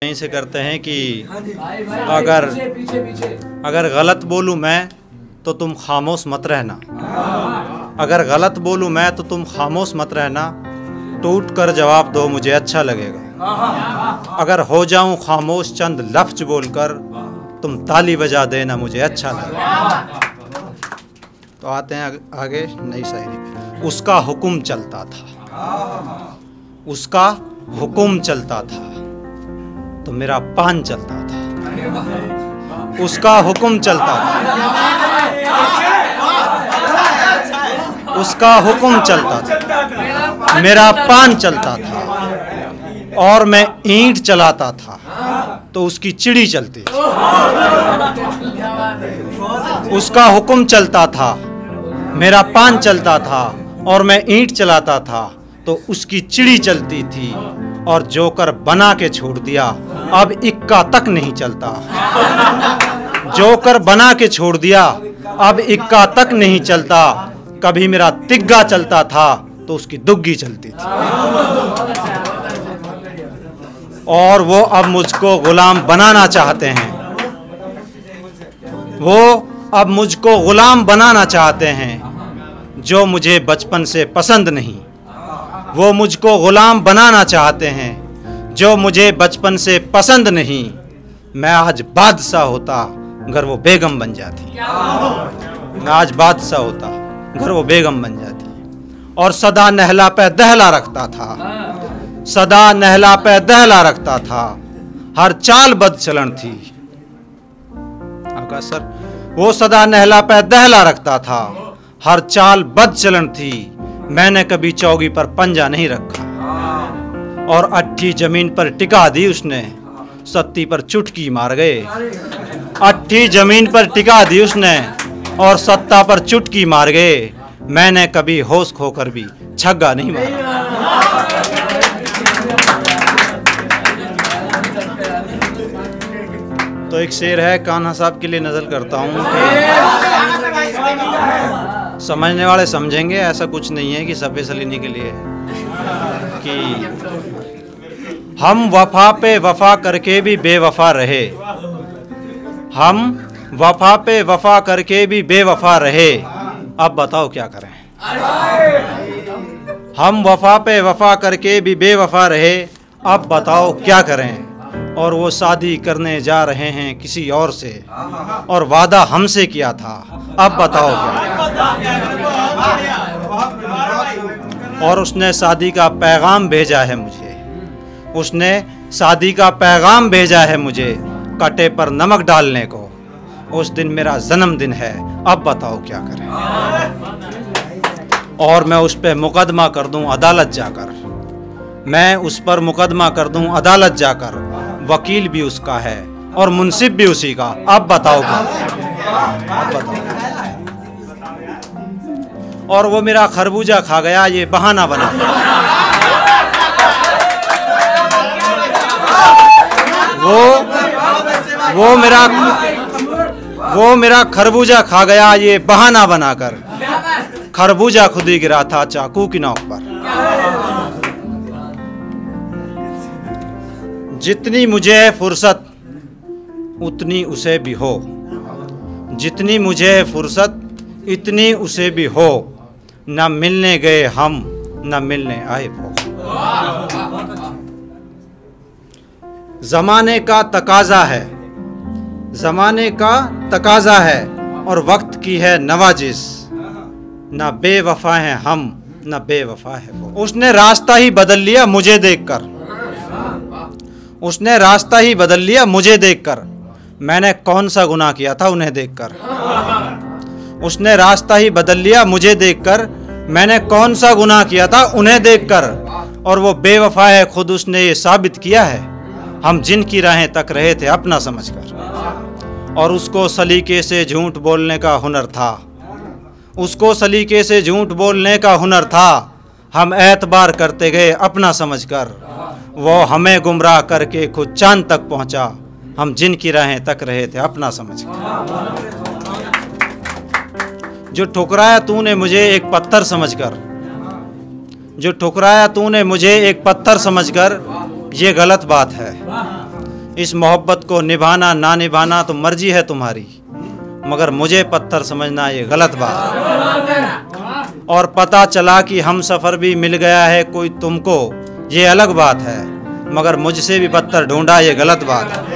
यहीं से करते हैं कि अगर गलत बोलूँ मैं तो तुम खामोश मत रहना, अगर गलत बोलूँ मैं तो तुम खामोश मत रहना, टूट कर जवाब दो मुझे अच्छा लगेगा। अगर हो जाऊं खामोश चंद लफ्ज बोलकर तुम ताली बजा देना मुझे अच्छा लगेगा। तो आते हैं आगे नई शायरी। उसका हुक्म चलता था, उसका हुक्म चलता था तो मेरा पान चलता था। उसका हुक्म चलता था, उसका हुक्म चलता था, मेरा पान चलता था। और मैं ईंट चलाता था तो उसकी चिड़ी चलती थी। उसका हुक्म चलता था, मेरा पान चलता था, और मैं ईंट चलाता था तो उसकी चिड़ी चलती थी। और जोकर बना के छोड़ दिया अब इक्का तक नहीं चलता। जोकर बना के छोड़ दिया अब इक्का तक नहीं चलता। कभी मेरा तिग्गा चलता था तो उसकी दुग्गी चलती थी। और वो अब मुझको गुलाम बनाना चाहते हैं, वो अब मुझको गुलाम बनाना चाहते हैं जो मुझे बचपन से पसंद नहीं। वो मुझको गुलाम बनाना चाहते हैं जो मुझे बचपन से पसंद नहीं। मैं आज बादशाह होता अगर वो बेगम बन जाती। मैं आज बादशाह होता अगर वो बेगम बन जाती। और सदा नहला पे दहला रखता था, सदा नहला पे दहला रखता था, हर चाल बदचलन थी। आका सर, वो सदा नहला पे दहला रखता था, हर चाल बदचलन थी। मैंने कभी चौकी पर पंजा नहीं रखा और अट्ठी जमीन पर टिका दी उसने, सत्ती पर चुटकी मार गए। अट्ठी जमीन पर टिका दी उसने और सत्ता पर चुटकी मार गए। मैंने कभी होश खोकर भी छग्गा नहीं मारा। तो एक शेर है, कान्हा साहब के लिए नज़ल करता हूँ। समझने वाले समझेंगे, ऐसा कुछ नहीं है कि सफ़े सलीनी के लिए कि हम वफा पे वफा करके भी बेवफा रहे, हम वफा पे वफा करके भी बेवफा रहे। अब बताओ क्या करें। हम वफा पे वफा करके भी बेवफा रहे, अब बताओ क्या करें। और वो शादी करने जा रहे हैं किसी और से और वादा हमसे किया था, अब बताओ क्या। और उसने शादी का पैगाम भेजा है मुझे, उसने शादी का पैगाम भेजा है मुझे कटे पर नमक डालने को। उस दिन मेरा जन्मदिन है, अब बताओ क्या करें। और मैं उस पर मुकदमा कर दूं अदालत जाकर, मैं उस पर मुकदमा कर दूं अदालत जाकर। वकील भी उसका है और मुंसिफ भी उसी का, अब बताओ क्या। अब बताओ। और वो मेरा खरबूजा खा गया ये बहाना बना। वो मेरा खरबूजा खा गया ये बहाना बनाकर। खरबूजा खुद ही गिरा था चाकू की नोक पर। जितनी मुझे है फुर्सत उतनी उसे भी हो, जितनी मुझे है फुर्सत इतनी उसे भी हो। न मिलने गए हम न मिलने आए वो। जमाने का तकाजा है, जमाने का तकाजा है और वक्त की है नवाजिश। न बेवफा हैं हम न बेवफा है वो। उसने रास्ता ही बदल लिया मुझे देखकर, उसने रास्ता ही बदल लिया मुझे देखकर। मैंने कौन सा गुनाह किया था उन्हें देखकर। उसने रास्ता ही बदल लिया मुझे देखकर। मैंने कौन सा गुनाह किया था उन्हें देखकर। और वो बेवफा है खुद उसने ये साबित किया है। हम जिनकी राहें तक रहे थे अपना समझकर। और उसको सलीके से झूठ बोलने का हुनर था, उसको सलीके से झूठ बोलने का हुनर था। हम एतबार करते गए अपना समझकर। वो हमें गुमराह करके खुद चांद तक पहुंचा। हम जिनकी राहें तक रहे थे अपना समझकर। जो ठुकराया तूने मुझे एक पत्थर समझकर, जो ठुकराया तूने मुझे एक पत्थर समझकर, ये गलत बात है। इस मोहब्बत को निभाना ना निभाना तो मर्जी है तुम्हारी, मगर मुझे पत्थर समझना ये गलत बात है। और पता चला कि हम सफ़र भी मिल गया है कोई तुमको, ये अलग बात है, मगर मुझसे भी पत्थर ढूंढा ये गलत बात है।